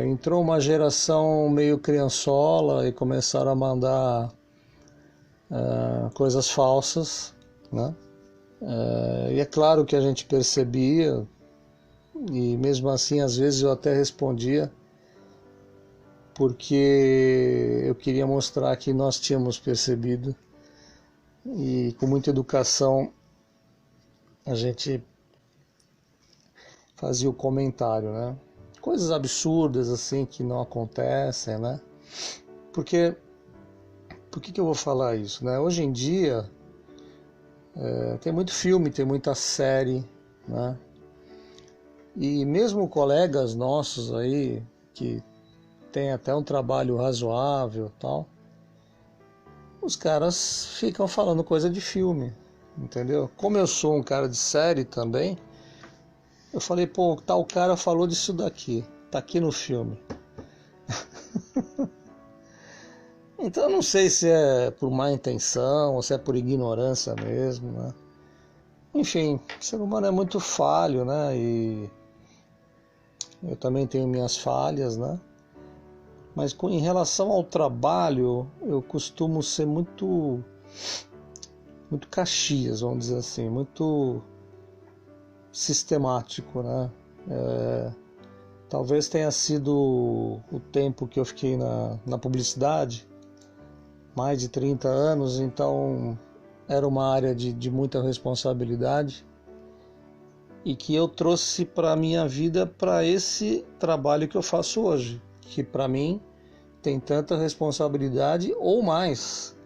entrou uma geração meio criançola e começaram a mandar coisas falsas, né? E é claro que a gente percebia, e mesmo assim às vezes eu até respondia, porque eu queria mostrar que nós tínhamos percebido, e com muita educação a gente fazia o comentário, né? Coisas absurdas assim que não acontecem, né? Por que eu vou falar isso, né? Hoje em dia tem muito filme, tem muita série, né? E mesmo colegas nossos aí que tem até um trabalho razoável, tal, os caras ficam falando coisa de filme, entendeu? Como eu sou um cara de série também, eu falei, pô, tal cara falou disso daqui, tá aqui no filme. Então eu não sei se é por má intenção ou se é por ignorância mesmo, né? Enfim, o ser humano é muito falho, né? E eu também tenho minhas falhas, né? Mas em relação ao trabalho, eu costumo ser muito Caxias, vamos dizer assim, muito sistemático, né? Talvez tenha sido o tempo que eu fiquei na publicidade, mais de 30 anos, então era uma área de muita responsabilidade e que eu trouxe para a minha vida para esse trabalho que eu faço hoje, que para mim tem tanta responsabilidade ou mais,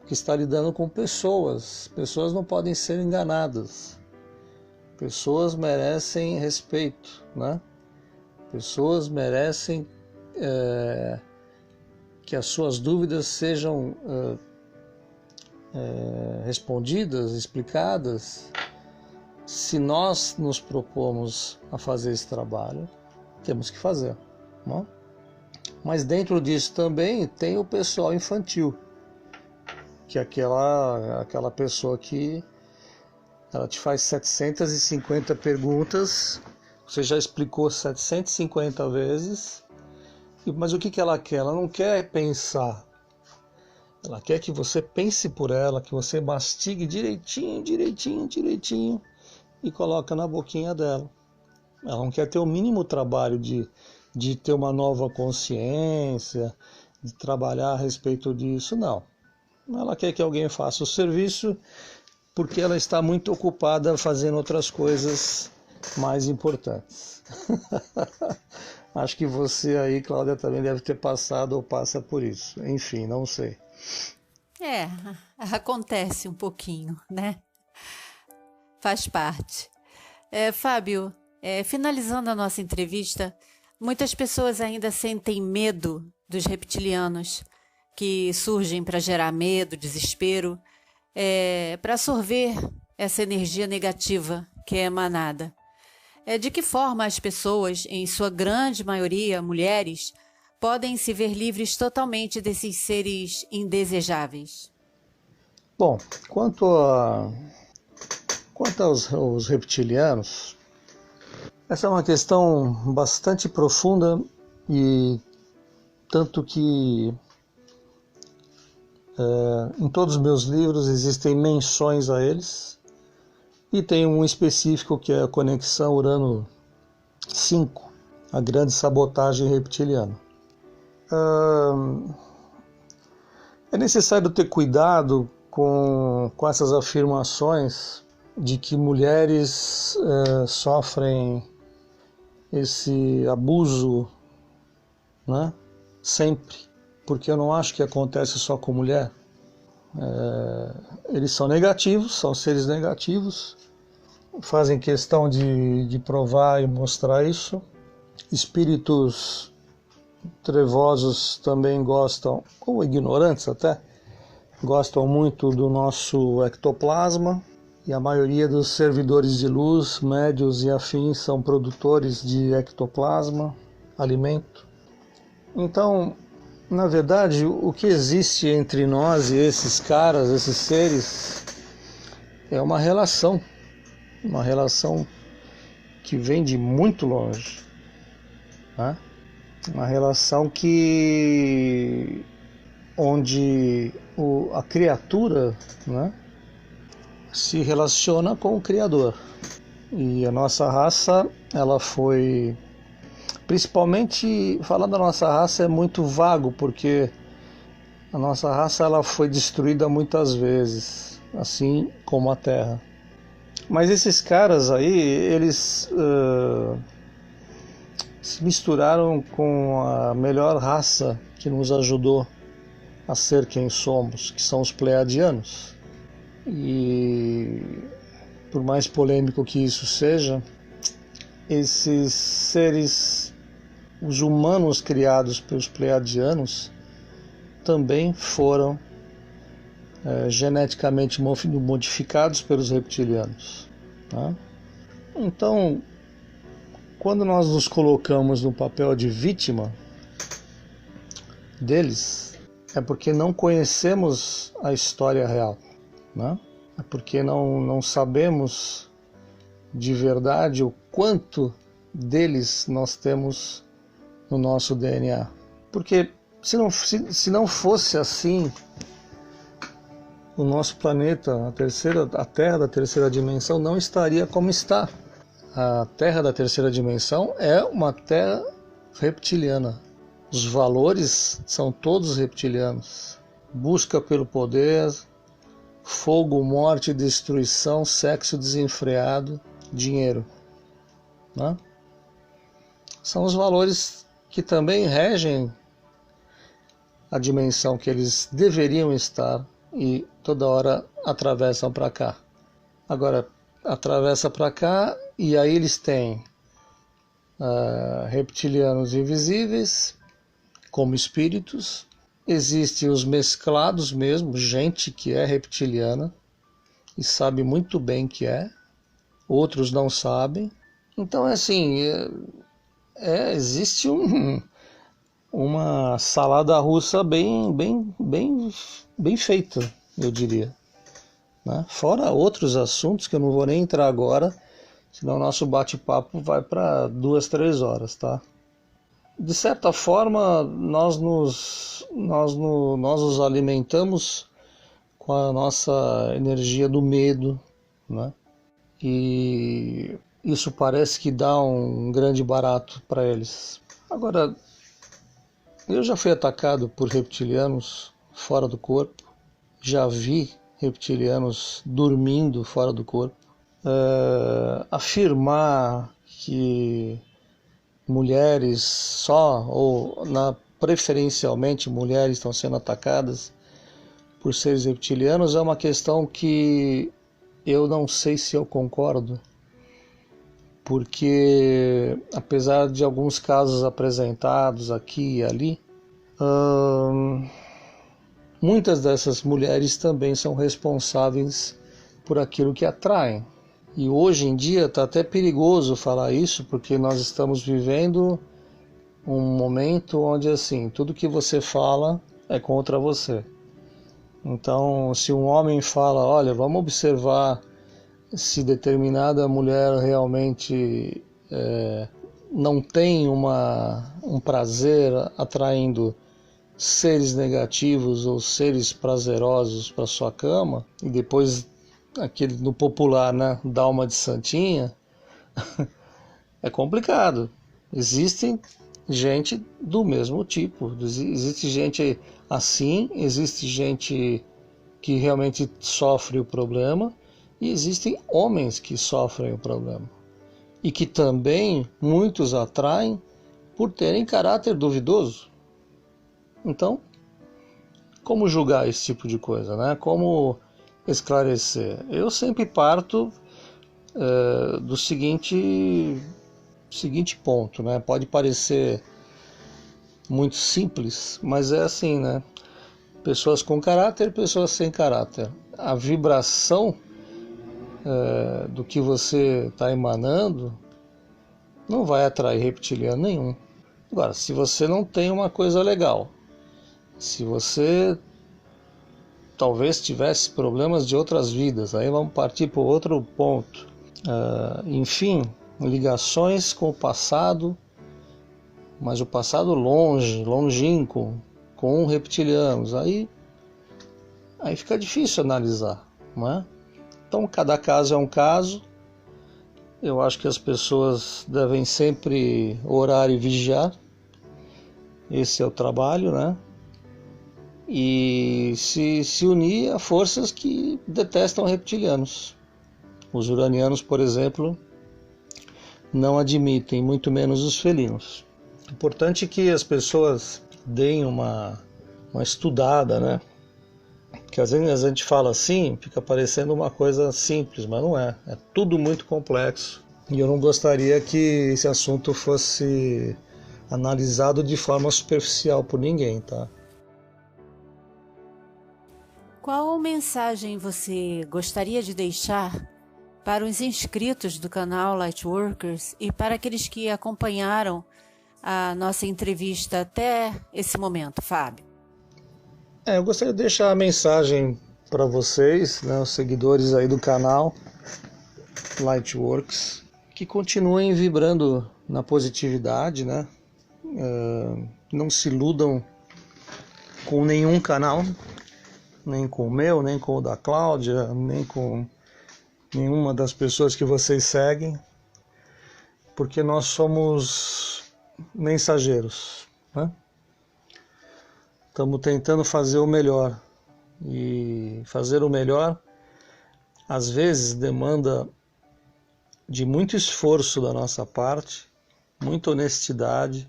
que está lidando com pessoas. Pessoas não podem ser enganadas. Pessoas merecem respeito, né? Pessoas merecem que as suas dúvidas sejam respondidas, explicadas. Se nós nos propomos a fazer esse trabalho, temos que fazer, não? Mas dentro disso também tem o pessoal infantil, que é aquela pessoa que ela te faz 750 perguntas, você já explicou 750 vezes, mas o que ela quer? Ela não quer pensar, ela quer que você pense por ela, que você mastigue direitinho e coloca na boquinha dela. Ela não quer ter o mínimo trabalho de ter uma nova consciência, de trabalhar a respeito disso, não. Ela quer que alguém faça o serviço porque ela está muito ocupada fazendo outras coisas mais importantes. Acho que você aí, Cláudia, também deve ter passado ou passa por isso. Enfim, não sei. Acontece um pouquinho, né? Faz parte. Fábio, finalizando a nossa entrevista, muitas pessoas ainda sentem medo dos reptilianos, que surgem para gerar medo, desespero, para absorver essa energia negativa que é emanada. De que forma as pessoas, em sua grande maioria mulheres, podem se ver livres totalmente desses seres indesejáveis? Bom, quanto aos reptilianos, essa é uma questão bastante profunda e tanto que em todos os meus livros existem menções a eles e tem um específico que é a Conexão Urano 5, a grande sabotagem reptiliana. É necessário ter cuidado com essas afirmações de que mulheres sofrem esse abuso, né? Sempre, porque eu não acho que acontece só com mulher. Eles são negativos, são seres negativos, fazem questão de provar e mostrar isso. Espíritos trevosos também gostam, ou ignorantes até, gostam muito do nosso ectoplasma, e a maioria dos servidores de luz, médios e afins são produtores de ectoplasma, alimento. Então, na verdade, o que existe entre nós e esses caras, esses seres, é uma relação que vem de muito longe, né? Uma relação onde a criatura, né, se relaciona com o Criador. E a nossa raça, ela foi... Principalmente, falando da nossa raça é muito vago, porque a nossa raça ela foi destruída muitas vezes, assim como a Terra. Mas esses caras aí, eles se misturaram com a melhor raça que nos ajudou a ser quem somos, que são os Pleiadianos. E por mais polêmico que isso seja, esses seres, os humanos criados pelos Pleiadianos, também foram geneticamente modificados pelos reptilianos, tá? Então, quando nós nos colocamos no papel de vítima deles, é porque não conhecemos a história real, né? É porque não sabemos de verdade o quanto deles nós temos no nosso DNA. Porque se não fosse assim, o nosso planeta, a Terra da terceira dimensão, não estaria como está. A Terra da terceira dimensão é uma Terra reptiliana. Os valores são todos reptilianos. Busca pelo poder, fogo, morte, destruição, sexo desenfreado, dinheiro, né? São os valores que também regem a dimensão que eles deveriam estar e toda hora atravessam para cá. Agora, atravessa para cá e aí eles têm reptilianos invisíveis como espíritos. Existem os mesclados mesmo, gente que é reptiliana e sabe muito bem que é, outros não sabem. Então é assim, existe uma salada russa bem feita, eu diria, né? Fora outros assuntos que eu não vou nem entrar agora, senão o nosso bate-papo vai para 2, 3 horas, tá? De certa forma, nós nos alimentamos com a nossa energia do medo, né? E isso parece que dá um grande barato para eles. Agora, eu já fui atacado por reptilianos fora do corpo, já vi reptilianos dormindo fora do corpo, afirmar que mulheres só, preferencialmente mulheres estão sendo atacadas por seres reptilianos é uma questão que eu não sei se eu concordo, porque apesar de alguns casos apresentados aqui e ali, muitas dessas mulheres também são responsáveis por aquilo que atraem. E hoje em dia está até perigoso falar isso, porque nós estamos vivendo um momento onde assim, tudo que você fala é contra você. Então, se um homem fala, olha, vamos observar se determinada mulher realmente não tem um prazer atraindo seres negativos ou seres prazerosos para sua cama, e depois aquele no popular, né, dá uma de santinha, é complicado. Existem gente do mesmo tipo, existe gente assim, existe gente que realmente sofre o problema, e existem homens que sofrem o problema, e que também muitos atraem por terem caráter duvidoso. Então, como julgar esse tipo de coisa, né? Como esclarecer? Eu sempre parto do seguinte ponto, né? Pode parecer muito simples, mas é assim, né? Pessoas com caráter, pessoas sem caráter. A vibração do que você está emanando não vai atrair reptiliano nenhum. Agora, se você não tem uma coisa legal, se você talvez tivesse problemas de outras vidas, aí vamos partir para outro ponto. Enfim, ligações com o passado, mas o passado longínquo, com reptilianos, aí fica difícil analisar, não é? Então, cada caso é um caso. Eu acho que as pessoas devem sempre orar e vigiar. Esse é o trabalho, né? E se unir a forças que detestam reptilianos. Os uranianos, por exemplo, não admitem, muito menos os felinos. É importante que as pessoas deem uma estudada, né? Porque às vezes a gente fala assim, fica parecendo uma coisa simples, mas não é. É tudo muito complexo. E eu não gostaria que esse assunto fosse analisado de forma superficial por ninguém, tá? Qual mensagem você gostaria de deixar para os inscritos do canal Lightworkers e para aqueles que acompanharam a nossa entrevista até esse momento, Fábio? Eu gostaria de deixar a mensagem para vocês, né, os seguidores aí do canal Lightworks, que continuem vibrando na positividade, né? Não se iludam com nenhum canal, nem com o meu, nem com o da Cláudia, nem com nenhuma das pessoas que vocês seguem, porque nós somos mensageiros, né? Estamos tentando fazer o melhor, e fazer o melhor às vezes demanda de muito esforço da nossa parte, muita honestidade,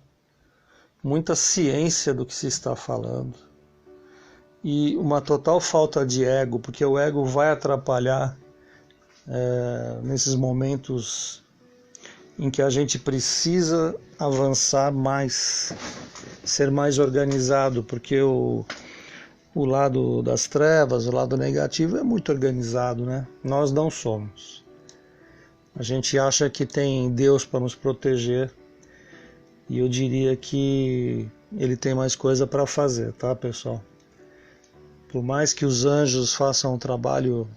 muita ciência do que se está falando e uma total falta de ego, porque o ego vai atrapalhar nesses momentos em que a gente precisa avançar mais, ser mais organizado, porque o lado das trevas, o lado negativo é muito organizado, né? Nós não somos. A gente acha que tem Deus para nos proteger, e eu diria que ele tem mais coisa para fazer, tá, pessoal? Por mais que os anjos façam um trabalho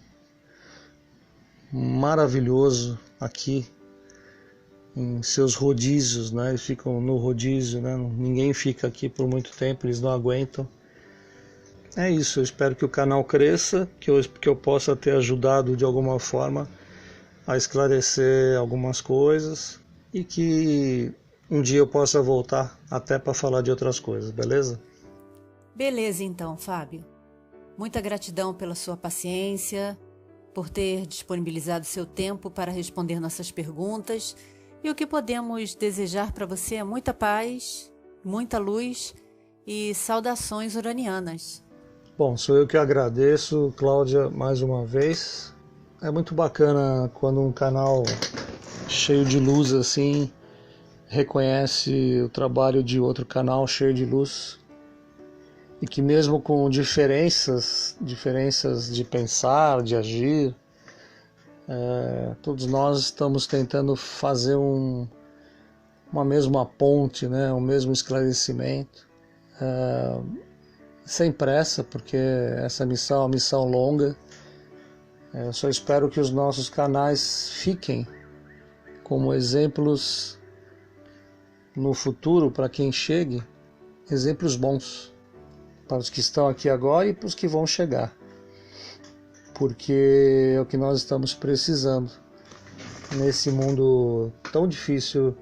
maravilhoso aqui em seus rodízios, né? Eles ficam no rodízio, né? Ninguém fica aqui por muito tempo, eles não aguentam. É isso, eu espero que o canal cresça, que eu possa ter ajudado de alguma forma a esclarecer algumas coisas e que um dia eu possa voltar até para falar de outras coisas, beleza? Beleza então, Fábio. Muita gratidão pela sua paciência, por ter disponibilizado seu tempo para responder nossas perguntas. E o que podemos desejar para você é muita paz, muita luz e saudações uranianas. Bom, sou eu que agradeço, Cláudia, mais uma vez. É muito bacana quando um canal cheio de luz assim reconhece o trabalho de outro canal cheio de luz e que mesmo com diferenças de pensar, de agir, todos nós estamos tentando fazer uma mesma ponte, né? Um mesmo esclarecimento, sem pressa, porque essa missão é uma missão longa. Eu só espero que os nossos canais fiquem como exemplos no futuro para quem chegue, exemplos bons para os que estão aqui agora e para os que vão chegar, porque é o que nós estamos precisando nesse mundo tão difícil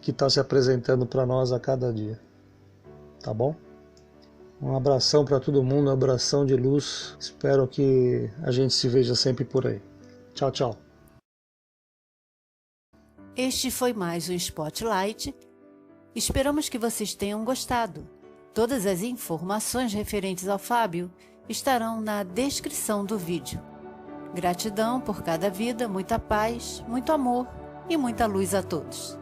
que está se apresentando para nós a cada dia. Tá bom? Um abração para todo mundo, um abração de luz. Espero que a gente se veja sempre por aí. Tchau, tchau. Este foi mais um Spotlight. Esperamos que vocês tenham gostado. Todas as informações referentes ao Fábio estarão na descrição do vídeo. Gratidão por cada vida, muita paz, muito amor e muita luz a todos.